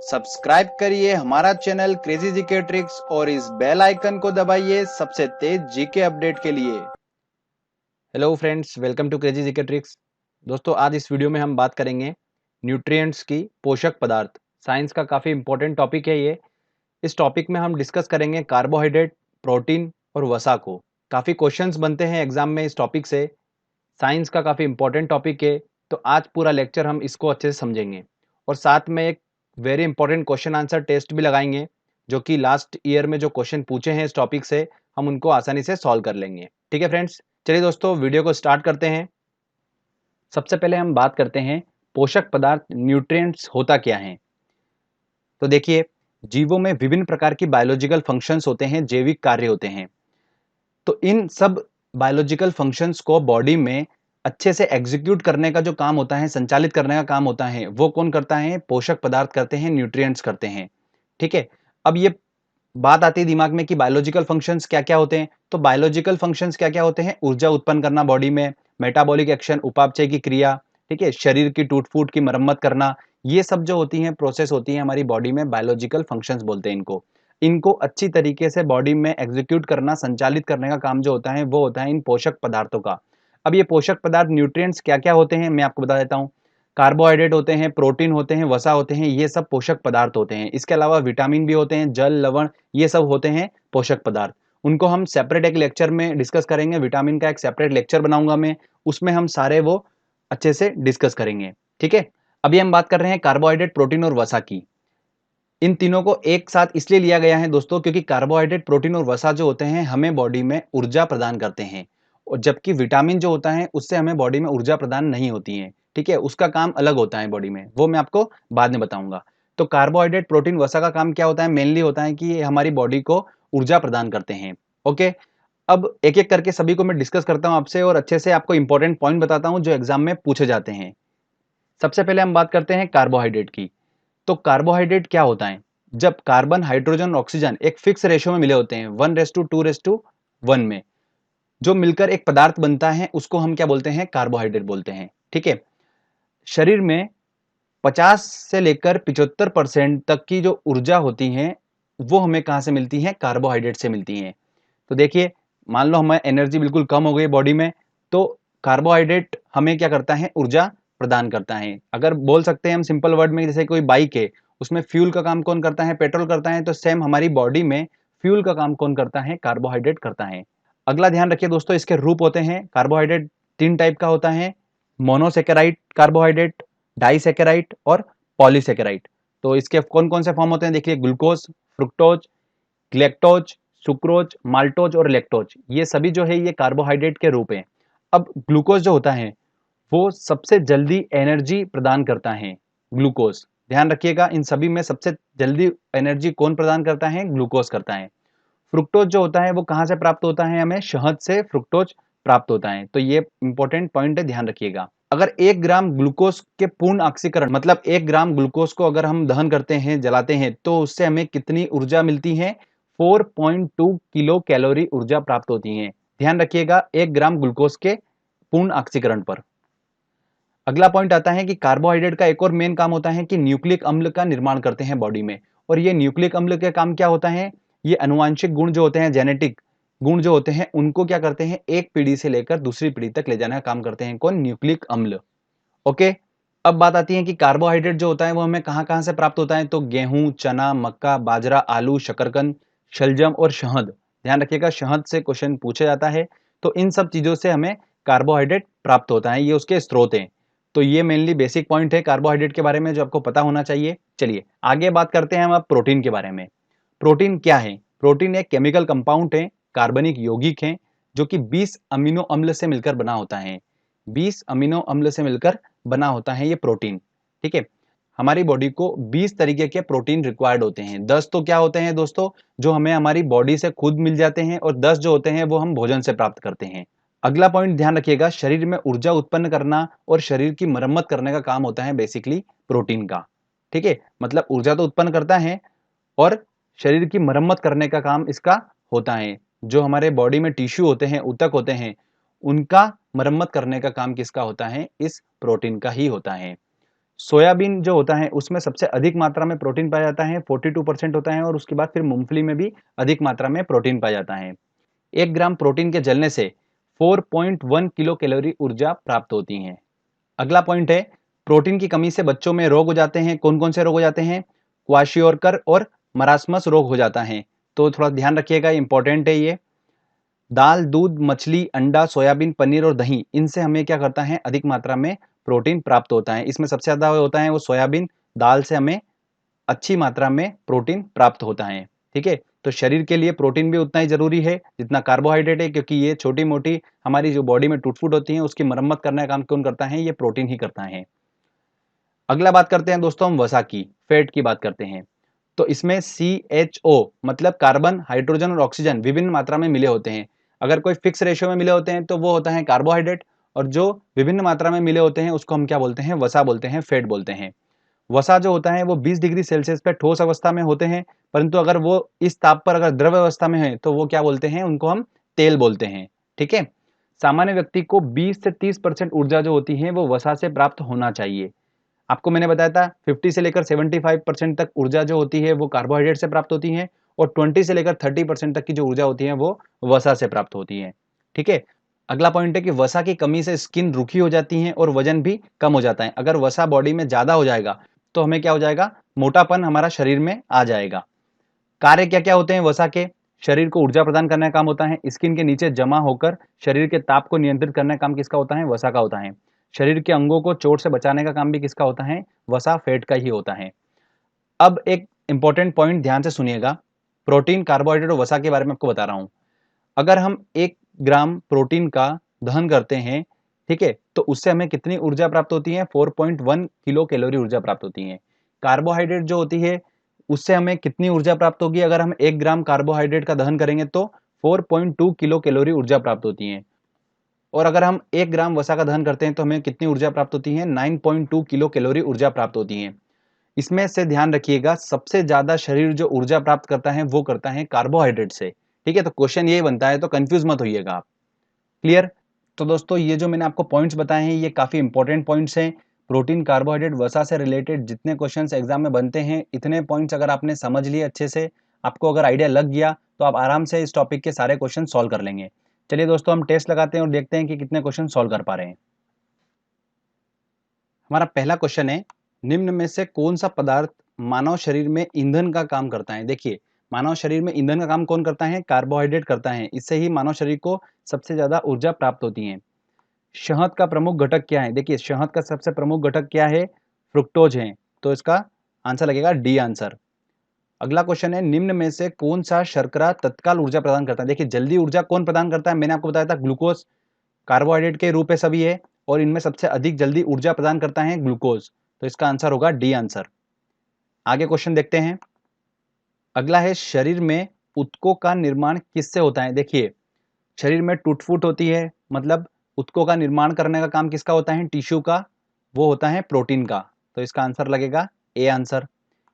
Subscribe करिए हमारा channel crazy GK tricks और इस बेल आइकन को दबाइए सबसे तेज जीके अपडेट के लिए। Hello friends, welcome to crazy GK tricks. दोस्तों, आज इस वीडियो में हम बात करेंगे न्यूट्रिएंट्स की, पोषक पदार्थ। साइंस का काफ़ी इंपॉर्टेंट टॉपिक है ये। इस टॉपिक में हम डिस्कस करेंगे कार्बोहाइड्रेट, प्रोटीन और वसा को। काफ़ी क्वेश्चंस बनते हैं एग्जाम में इस टॉपिक से। साइंस का काफ़ी इंपॉर्टेंट टॉपिक है, तो आज पूरा लेक्चर हम इसको अच्छे से समझेंगे और साथ में एक very important question answer test भी लगाएंगे, जो कि लास्ट ईयर में जो क्वेश्चन पूछे हैं इस टॉपिक से हम उनको आसानी से सॉल्व कर लेंगे। ठीक है फ्रेंड्स, चलिए दोस्तों वीडियो को स्टार्ट करते हैं। सबसे पहले हम बात करते हैं पोषक पदार्थ, न्यूट्रिएंट्स होता क्या है। तो देखिए, जीवों में विभिन्न प्रकार की बायोलॉजिकल फंक्शंस होते हैं, जैविक कार्य होते हैं। तो इन सब बायोलॉजिकल फंक्शंस को बॉडी में अच्छे से एग्जीक्यूट करने का जो काम होता है, संचालित करने का काम होता है, वो कौन करता है? पोषक पदार्थ करते हैं, न्यूट्रिएंट्स करते हैं। ठीक है। अब ये बात आती है दिमाग में कि बायोलॉजिकल फंक्शंस क्या-क्या होते हैं। तो बायोलॉजिकल फंक्शंस क्या-क्या होते हैं? ऊर्जा उत्पन्न करना बॉडी में, मेटाबॉलिक एक्शन, उपापचय की क्रिया, ठीक है, शरीर की टूट-फूट की मरम्मत करना, ये सब जो होती हैं प्रोसेस होती है हमारी बॉडी में, बायोलॉजिकल फंक्शंस बोलते हैं इनको। इनको अच्छी तरीके से बॉडी में एग्जीक्यूट करना, संचालित करने का काम जो होता है वो होता है इन पोषक पदार्थों का। अब ये पोषक पदार्थ, न्यूट्रिएंट्स क्या-क्या होते हैं मैं आपको बता देता हूँ। कार्बोहाइड्रेट होते हैं, प्रोटीन होते हैं, वसा होते हैं, ये सब पोषक पदार्थ होते हैं। इसके अलावा विटामिन भी होते हैं, जल, लवण, ये सब होते हैं पोषक पदार्थ। उनको हम सेपरेट एक लेक्चर में डिस्कस करेंगे। विटामिन का एक सेपरेट लेक्चर बनाऊंगा मैं, उसमें हम सारे वो अच्छे से डिस्कस करेंगे। ठीक है। अभी हम बात कर रहे हैं कार्बोहाइड्रेट, प्रोटीन और वसा की। इन तीनों को एक साथ इसलिए लिया गया है दोस्तों, क्योंकि कार्बोहाइड्रेट, प्रोटीन और वसा जो होते हैं हमें बॉडी में ऊर्जा प्रदान करते हैं, और जबकि विटामिन जो होता है उससे हमें बॉडी में ऊर्जा प्रदान नहीं होती है। ठीक है, उसका काम अलग होता है बॉडी में, वो मैं आपको बाद में बताऊंगा। तो कार्बोहाइड्रेट, प्रोटीन, वसा का काम क्या होता है? मेनली होता है कि ये हमारी बॉडी को ऊर्जा प्रदान करते हैं। ओके। अब एक एक करके सभी को मैं डिस्कस करता हूं आपसे और अच्छे से आपको इंपॉर्टेंट पॉइंट बताता हूं जो एग्जाम में पूछे जाते हैं। सबसे पहले हम बात करते हैं कार्बोहाइड्रेट की। तो कार्बोहाइड्रेट क्या होता है? जब कार्बन, हाइड्रोजन, ऑक्सीजन एक फिक्स रेशियो में मिले होते हैं, 1:2:1 में, जो मिलकर एक पदार्थ बनता है, उसको हम क्या बोलते हैं? कार्बोहाइड्रेट बोलते हैं। ठीक है। शरीर में 50 से लेकर 75% तक की जो ऊर्जा होती है वो हमें कहां से मिलती है? कार्बोहाइड्रेट से मिलती है। तो देखिए, मान लो हमें एनर्जी बिल्कुल कम हो गई बॉडी में, तो कार्बोहाइड्रेट हमें क्या करता है? ऊर्जा प्रदान करता है। अगर बोल सकते हैं हम सिंपल वर्ड में, जैसे कोई बाइक है, उसमें फ्यूल का काम कौन करता है? पेट्रोल करता है। तो सेम हमारी बॉडी में फ्यूल का काम कौन करता है? कार्बोहाइड्रेट करता है। अगला ध्यान रखिए दोस्तों, इसके रूप होते हैं। कार्बोहाइड्रेट 3 टाइप का होता है: मोनोसेकेराइड कार्बोहाइड्रेट, डाइसेकेराइड और पॉलीसेकेराइड। तो इसके कौन कौन से फॉर्म होते हैं? देखिए, glucose, fructose, galactose, sucrose, maltose और लैक्टोज, ये सभी जो है ये कार्बोहाइड्रेट के रूप हैं। अब ग्लूकोज जो होता है वो सबसे जल्दी एनर्जी प्रदान करता है। ग्लूकोज, ध्यान रखिएगा, इन सभी में सबसे जल्दी एनर्जी कौन प्रदान करता है? ग्लूकोज करता है। फ्रुक्टोज जो होता है वो कहां से प्राप्त होता है? हमें शहद से फ्रुक्टोज प्राप्त होता है। तो ये इंपॉर्टेंट पॉइंट है, ध्यान रखिएगा। अगर 1 ग्राम ग्लूकोज के पूर्ण ऑक्सीकरण, मतलब 1 ग्राम ग्लूकोज को अगर हम दहन करते हैं, जलाते हैं, तो उससे हमें कितनी ऊर्जा मिलती है? 4.2 किलो कैलोरी ऊर्जा प्राप्त होती है। ध्यान रखिएगा, 1 ग्राम ग्लूकोज के पूर्ण ऑक्सीकरण पर। अगला पॉइंट आता है कि कार्बोहाइड्रेट का एक और मेन काम होता है कि न्यूक्लिक अम्ल का निर्माण करते हैं बॉडी में। और ये न्यूक्लिक अम्ल का काम क्या होता है? ये अनुवांशिक गुण जो होते हैं, जेनेटिक गुण जो होते हैं, उनको क्या करते हैं? एक पीढ़ी से लेकर दूसरी पीढ़ी तक ले जाने का काम करते हैं। कौन? न्यूक्लिक अम्ल। ओके। अब बात आती है कि कार्बोहाइड्रेट जो होता है वो हमें कहां कहां से प्राप्त होता है। तो गेहूं, चना, मक्का, बाजरा, आलू, शकरकंद, शलजम और शहद। ध्यान रखिएगा, शहद से क्वेश्चन पूछा जाता है। तो इन सब चीजों से हमें कार्बोहाइड्रेट प्राप्त होता है, ये उसके स्रोत हैं। तो ये मेनली बेसिक पॉइंट है कार्बोहाइड्रेट के बारे में जो आपको पता होना चाहिए। चलिए आगे बात करते हैं हम अब प्रोटीन के बारे में। प्रोटीन क्या है? प्रोटीन एक केमिकल कंपाउंड है, कार्बनिक यौगिक है, जो कि 20 अमीनो अम्ल से मिलकर बना होता है। 20 अमीनो अम्ल से मिलकर बना होता है ये प्रोटीन। ठीक है। हमारी बॉडी को 20 तरीके के प्रोटीन रिक्वायर्ड होते हैं। 10 तो क्या होते हैं दोस्तों? जो हमें हमारी बॉडी से खुद मिल जाते हैं, और 10 जो होते हैं वो हम भोजन से प्राप्त करते हैं। अगला पॉइंट ध्यान रखिएगा, शरीर में ऊर्जा उत्पन्न करना और शरीर की मरम्मत करने का काम होता है बेसिकली प्रोटीन का। ठीक है, मतलब ऊर्जा तो उत्पन्न करता है और शरीर की मरम्मत करने का काम इसका होता है। जो हमारे बॉडी में टिश्यू होते हैं, ऊतक होते हैं, उनका मरम्मत करने का काम किसका होता है? इस प्रोटीन का ही होता है। सोयाबीन जो होता है उसमें सबसे अधिक मात्रा में प्रोटीन पाया जाता है, 42% होता है, और उसके बाद फिर मूंगफली में भी अधिक मात्रा में प्रोटीन पाया जाता है। 1 ग्राम प्रोटीन के जलने से 4.1 किलो कैलोरी ऊर्जा प्राप्त होती है। अगला पॉइंट है, प्रोटीन की कमी से बच्चों में रोग हो जाते हैं। कौन कौन से रोग हो जाते हैं? क्वाशियोरकर और मरासमस रोग हो जाता है, तो थोड़ा ध्यान रखिएगा, इंपॉर्टेंट है ये। दाल, दूध, मछली, अंडा, सोयाबीन, पनीर और दही, इनसे हमें क्या करता है? अधिक मात्रा में प्रोटीन प्राप्त होता है। इसमें सबसे ज्यादा होता है वो सोयाबीन, दाल से हमें अच्छी मात्रा में प्रोटीन प्राप्त होता है। ठीक है, तो शरीर के लिए प्रोटीन भी उतना ही जरूरी है जितना कार्बोहाइड्रेट है, क्योंकि ये छोटी मोटी हमारी जो बॉडी में टूट फूट होती है उसकी मरम्मत करने का काम कौन करता है? ये प्रोटीन ही करता है। अगला बात करते हैं दोस्तों हम वसा की, फैट की बात करते हैं। तो इसमें CHO मतलब कार्बन, हाइड्रोजन और ऑक्सीजन विभिन्न मात्रा में मिले होते हैं। अगर कोई फिक्स रेशियो में मिले होते हैं तो वो होता है कार्बोहाइड्रेट, और जो विभिन्न मात्रा में मिले होते हैं उसको हम क्या बोलते हैं? वसा बोलते हैं, फैट बोलते हैं। वसा जो होता है वो 20 डिग्री सेल्सियस पे ठोस अवस्था में होते हैं, परंतु अगर वो इस ताप पर अगर द्रव अवस्था में है तो वो क्या बोलते हैं? उनको हम तेल बोलते हैं। ठीक है, सामान्य व्यक्ति को 20 से 30% ऊर्जा जो होती है वो वसा से प्राप्त होना चाहिए। आपको मैंने बताया था 50 से लेकर 75% तक ऊर्जा जो होती है वो कार्बोहाइड्रेट से प्राप्त होती है, और 20 से लेकर 30% तक की जो ऊर्जा होती है वो वसा से प्राप्त होती है। ठीक है, अगला पॉइंट है कि वसा की कमी से स्किन रूखी हो जाती है और वजन भी कम हो जाता है। अगर वसा बॉडी में ज्यादा हो जाएगा तो हमें क्या हो जाएगा? मोटापन हमारा शरीर में आ जाएगा। कार्य क्या क्या होते हैं वसा के? शरीर को ऊर्जा प्रदान करने का काम होता है, स्किन के नीचे जमा होकर शरीर के ताप को नियंत्रित करने का काम किसका होता है? वसा का होता है। शरीर के अंगों को चोट से बचाने का काम भी किसका होता है? वसा, फैट का ही होता है। अब एक इंपॉर्टेंट पॉइंट ध्यान से सुनिएगा, प्रोटीन, कार्बोहाइड्रेट और वसा के बारे में आपको बता रहा हूं। अगर हम 1 ग्राम प्रोटीन का दहन करते हैं, ठीक है, तो उससे हमें कितनी ऊर्जा प्राप्त होती है? 4.1 किलो कैलोरी ऊर्जा प्राप्त होती है। कार्बोहाइड्रेट जो होती है उससे हमें कितनी ऊर्जा प्राप्त होगी? अगर हम 1 ग्राम कार्बोहाइड्रेट का दहन करेंगे तो 4.2 किलो कैलोरी ऊर्जा प्राप्त होती है। और अगर हम 1 ग्राम वसा का दहन करते हैं तो हमें कितनी ऊर्जा प्राप्त होती है? 9.2 किलो कैलोरी ऊर्जा प्राप्त होती है। इसमें से ध्यान रखिएगा, सबसे ज्यादा शरीर जो ऊर्जा प्राप्त करता है वो करता है कार्बोहाइड्रेट से। ठीक है, तो क्वेश्चन ये बनता है, तो कंफ्यूज मत होइएगा आप। क्लियर? तो दोस्तों ये जो मैंने आपको पॉइंट्स बताए हैं ये काफी इंपॉर्टेंट पॉइंट्स हैं। प्रोटीन, कार्बोहाइड्रेट, वसा से रिलेटेड जितने क्वेश्चंस एग्जाम में बनते हैं, इतने पॉइंट्स अगर आपने समझ लिए अच्छे से, आपको अगर आइडिया लग गया तो आप आराम से इस टॉपिक के सारे क्वेश्चन सॉल्व कर लेंगे। चलिए दोस्तों हम टेस्ट लगाते हैं और देखते हैं कि कितने क्वेश्चन सॉल्व कर पा रहे हैं। हमारा पहला क्वेश्चन है, निम्न में से कौन सा पदार्थ मानव शरीर में ईंधन का काम करता है? देखिए, मानव शरीर में ईंधन का काम कौन करता है? कार्बोहाइड्रेट करता है। इससे ही मानव शरीर को सबसे ज्यादा ऊर्जा प्राप्त होती है। शहद का प्रमुख घटक क्या है? देखिए, शहद का सबसे प्रमुख घटक क्या है? फ्रुक्टोज है, तो इसका आंसर लगेगा डी आंसर। अगला क्वेश्चन है, निम्न में से कौन सा शर्करा तत्काल ऊर्जा प्रदान करता है? देखिए, जल्दी ऊर्जा कौन प्रदान करता है? मैंने आपको बताया था ग्लूकोज कार्बोहाइड्रेट के रूप में सभी है, और इनमें सबसे अधिक जल्दी ऊर्जा प्रदान करता है ग्लूकोज, तो इसका आंसर होगा डी आंसर। आगे क्वेश्चन देखते हैं। अगला है, शरीर में ऊतकों का निर्माण किससे होता है? देखिए, शरीर में टूट फूट होती है, मतलब ऊतकों का निर्माण करने का काम किसका होता है? टिश्यू का, वो होता है प्रोटीन का, तो इसका आंसर लगेगा ए आंसर।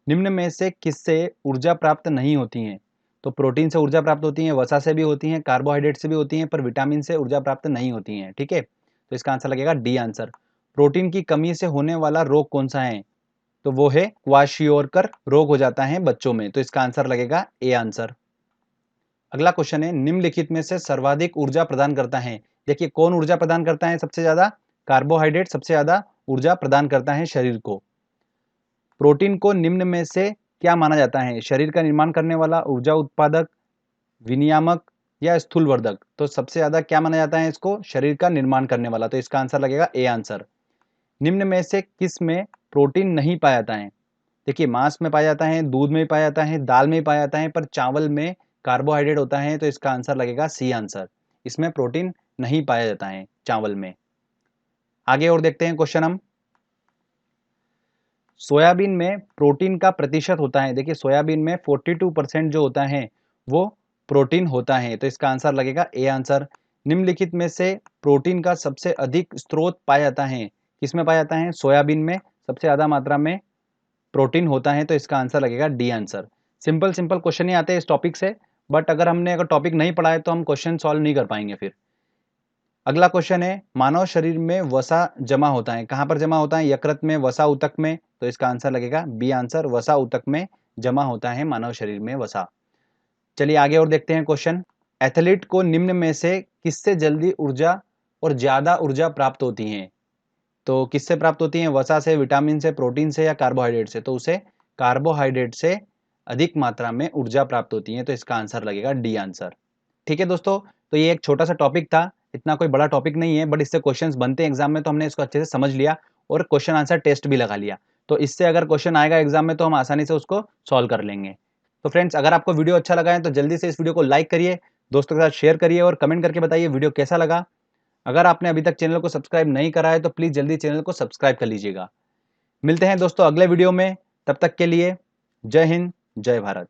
निम्न में से किससे ऊर्जा प्राप्त नहीं होती है? तो प्रोटीन से ऊर्जा प्राप्त होती है, वसा से भी होती है, कार्बोहाइड्रेट से भी होती है, पर विटामिन से ऊर्जा प्राप्त नहीं होती है। ठीक है, तो इसका आंसर लगेगा डी आंसर। प्रोटीन की कमी से होने वाला रोग कौन सा है? तो वो है क्वाशियोरकर रोग हो जाता है बच्चों में, तो इसका आंसर लगेगा ए आंसर। अगला क्वेश्चन है, निम्नलिखित में से सर्वाधिक ऊर्जा प्रदान करता है? देखिए, कौन ऊर्जा प्रदान करता है सबसे ज्यादा? कार्बोहाइड्रेट सबसे ज्यादा ऊर्जा प्रदान करता है शरीर को। प्रोटीन को निम्न में से क्या माना जाता है? शरीर का निर्माण करने वाला, ऊर्जा उत्पादक, विनियामक या स्थूलवर्धक? तो सबसे ज्यादा क्या माना जाता है इसको? शरीर का निर्माण करने वाला, तो इसका आंसर लगेगा ए आंसर। निम्न में से किस में प्रोटीन नहीं पाया जाता है? देखिए, मांस में पाया जाता है, दूध में पाया जाता है, दाल में पाया जाता है, पर चावल में कार्बोहाइड्रेट होता है, तो इसका आंसर लगेगा सी आंसर। इसमें प्रोटीन नहीं पाया जाता है चावल में। आगे और देखते हैं क्वेश्चन हम। सोयाबीन में प्रोटीन का प्रतिशत होता है? देखिए, सोयाबीन में 42% जो होता है वो प्रोटीन होता है, तो इसका आंसर लगेगा ए आंसर। निम्नलिखित में से प्रोटीन का सबसे अधिक स्रोत पाया जाता है किसमें पाया जाता है? सोयाबीन में सबसे ज्यादा मात्रा में प्रोटीन होता है, तो इसका आंसर लगेगा D answer. Simple simple question ही आते हैं इस टॉपिक से, बट अगर हमने टॉपिक नहीं पढ़ा है तो हम क्वेश्चन सॉल्व नहीं कर पाएंगे फिर। अगला क्वेश्चन है, मानव शरीर में वसा जमा होता है, कहां पर जमा होता है? यकृत में, वसा ऊतक में। तो इसका आंसर लगेगा बी आंसर, वसा ऊतक में जमा होता है मानव शरीर में वसा। चलिए आगे और देखते हैं क्वेश्चन। एथलीट को निम्न में से किससे जल्दी ऊर्जा और ज्यादा ऊर्जा प्राप्त होती है? तो किससे प्राप्त होती है? वसा से, विटामिन से, प्रोटीन से या कार्बोहाइड्रेट से? तो उसे कार्बोहाइड्रेट से अधिक मात्रा में ऊर्जा प्राप्त होती है। तो इसका आंसर लगेगा डी आंसर। ठीक है दोस्तों, तो ये एक छोटा सा टॉपिक था, इतना कोई बड़ा टॉपिक नहीं है, बट इससे क्वेश्चंस बनते हैं एग्जाम में, तो हमने इसको अच्छे से समझ लिया और क्वेश्चन आंसर टेस्ट भी लगा लिया। तो इससे अगर क्वेश्चन आएगा एग्जाम में तो हम आसानी से उसको सॉल्व कर लेंगे। तो फ्रेंड्स, अगर आपको वीडियो अच्छा लगा है तो जल्दी से इस वीडियो को लाइक करिए, दोस्तों के साथ शेयर करिए और कमेंट करके बताइए वीडियो कैसा लगा। अगर आपने अभी तक चैनल को सब्सक्राइब नहीं करा है तो प्लीज जल्दी चैनल को सब्सक्राइब कर लीजिएगा। मिलते हैं दोस्तों अगले वीडियो में, तब तक के लिए जय हिंद, जय भारत।